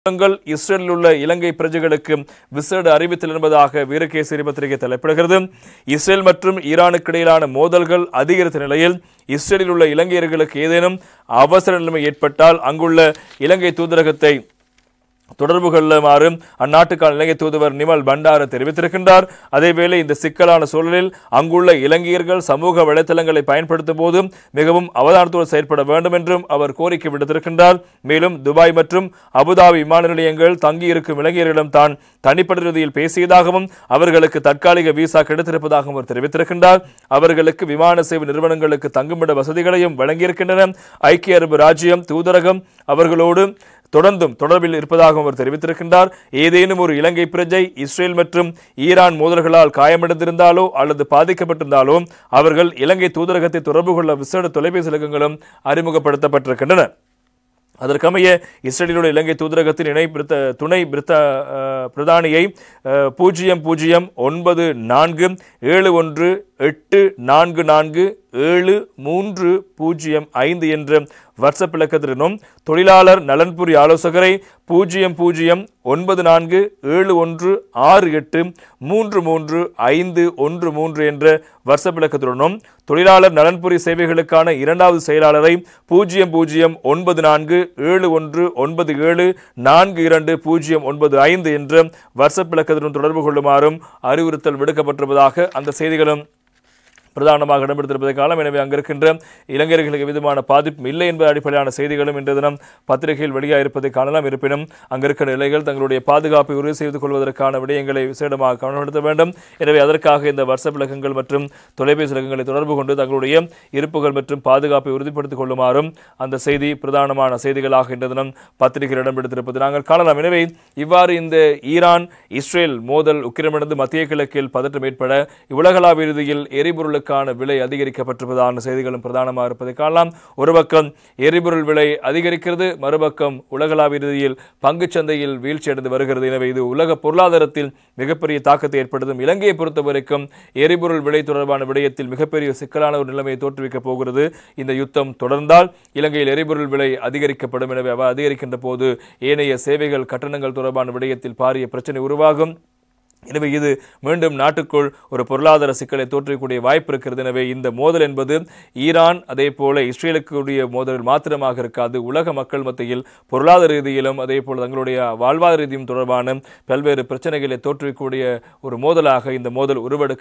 இஸ்ரேலில் உள்ள இலங்கை பிரஜைகளுக்கு விசேட அறிவித்தல் என்பதாக வீரகேசரி பத்திரிகை தலைப்பிடுகிறது. இஸ்ரேல் மற்றும் ஈரானுக்கு இடையிலான மோதல்கள் அதிகரித்த நிலையில் இஸ்ரேலில் உள்ள இலங்கையர்களுக்கு ஏதேனும் அவசர நிலைமை ஏற்பட்டால் அங்குள்ள இலங்கை தூதரகத்தை தொடர்பு கொள்ளுமாறு அந்நாட்டுக்கான இலங்கை தூதுவர் நிமல் பண்டார தெரிவித்திருக்கின்றார். அதேவேளை இந்த சிக்கலான சூழலில் அங்குள்ள இலங்கையர்கள் சமூக வலைத்தளங்களை பயன்படுத்தும் போது மிகவும் அவதானத்தோடு செயற்பட வேண்டும் என்றும் அவர் கோரிக்கை விடுத்திருக்கின்றார். மேலும் துபாய் மற்றும் அபுதாபி விமான நிலையங்கள் தங்கியிருக்கும் இலங்கையர்களிடம் தான் தனிப்பட்ட ரீதியில் பேசியதாகவும் அவர்களுக்கு தற்காலிக விசா கிடைத்திருப்பதாகவும் அவர் தெரிவித்திருக்கின்றார். அவர்களுக்கு விமான சேவை நிறுவனங்களுக்கு தங்குமிட வசதிகளையும் வழங்கியிருக்கின்றன. ஐக்கிய அரபு ராஜ்யம் தூதரகம் அவர்களோடு தொடர்பில் இருப்பதாக அவர் தெரிவித்திருக்கின்றார். ஏதேனும் ஒரு இலங்கை பிரஜை இஸ்ரேல் மற்றும் ஈரான் மோதல்களால் காயமடைந்திருந்தாலோ அல்லது பாதிக்கப்பட்டிருந்தாலோ அவர்கள் இலங்கை தூதரகத்தை தொடர்பு கொள்ள விசேட தொலைபேசி இலக்கங்களும் அறிமுகப்படுத்தப்பட்டிருக்கின்றன. அதற்கமைய இஸ்ரேலிலுள்ள இலங்கை தூதரகத்தின் துணை பிரதானியை 009447147405 என்ற வாட்ஸ்அப் இலக்கத்திலும் தொழிலாளர் நலன்புரி ஆலோசகரை 009416833513 என்ற வாட்ஸ்அப் இலக்கத்துடனும் தொழிலாளர் நலன்புரி சேவைகளுக்கான இரண்டாவது செயலாளரை 001419742095 என்ற வாட்ஸ்அப் இலக்கத்துடன் தொடர்பு கொள்ளுமாறும் அறிவுறுத்தல் விடுக்கப்பட்டிருப்பதாக அந்த செய்திகளும் பிரதானமாக இடம்பெற்றிருப்பதை காலம். எனவே அங்கிருக்கின்ற இளைஞர்களுக்கு விதமான பாதிப்பு இல்லை என்பது அடிப்படையான செய்திகளும் இன்றைய தினம் பத்திரிகையில் வெளியாக இருப்பதை காணலாம். இருப்பினும் அங்கிருக்கிற நிலைகள் தங்களுடைய பாதுகாப்பை உறுதி செய்து கொள்வதற்கான விடயங்களை விசேடமாக கவனப்படுத்த வேண்டும். எனவே அதற்காக இந்த வாட்ஸ்அப் இலக்கங்கள் மற்றும் தொலைபேசி இலக்கங்களை தொடர்பு கொண்டு தங்களுடைய இருப்புகள் மற்றும் பாதுகாப்பை உறுதிப்படுத்திக் கொள்ளுமாறும் அந்த செய்தி பிரதானமான செய்திகளாக இன்றைய தினம் பத்திரிகையில் இடம்பெற்றிருப்பது நாங்கள் காணலாம். எனவே இவ்வாறு இந்த ஈரான் இஸ்ரேல் மோதல் உக்கிரமடைந்து மத்திய கிழக்கில் பதற்றம் ஏற்பட உலகளாவிய ரீதியில் எரிபொருள் விலை அதிகரிக்கப்பட்டிருப்பதான செய்திகளும் பிரதானமாக இருப்பதை காணலாம். ஒரு பக்கம் எரிபொருள் விலை அதிகரிக்கிறது, மறுபக்கம் உலகளாவிய ரீதியில் பங்குச் சந்தையில் வீழ்ச்சியடைந்து வருகிறது. எனவே இது உலக பொருளாதாரத்தில் மிகப்பெரிய தாக்கத்தை ஏற்படுத்தும். இலங்கையை பொறுத்தவரைக்கும் எரிபொருள் விலை தொடர்பான விடயத்தில் மிகப்பெரிய சிக்கலான ஒரு நிலைமையை தோற்றுவிக்கப் போகிறது. இந்த யுத்தம் தொடர்ந்தால் இலங்கையில் எரிபொருள் விலை அதிகரிக்கப்படும். எனவே அதிகரிக்கின்ற போது ஏனைய சேவைகள் கட்டணங்கள் தொடர்பான விடயத்தில் பாரிய பிரச்சனை உருவாகும். எனவே இது மீண்டும் நாட்டுக்குள் ஒரு பொருளாதார சிக்கலை தோற்றக்கூடிய வாய்ப்பு இருக்கிறது. எனவே இந்த மோதல் என்பது ஈரான் அதே போல இஸ்ரேலுக்குரிய மோதல் மாத்திரமாக இருக்காது, உலக மக்கள் மத்தியில் பொருளாதார ரீதியிலும் அதே போல தங்களுடைய வாழ்வாதார ரீதியும் தொடர்பான பல்வேறு பிரச்சனைகளை தோற்றுவிக்கக்கூடிய ஒரு மோதலாக இந்த மோதல் உருவெடுக்கும்.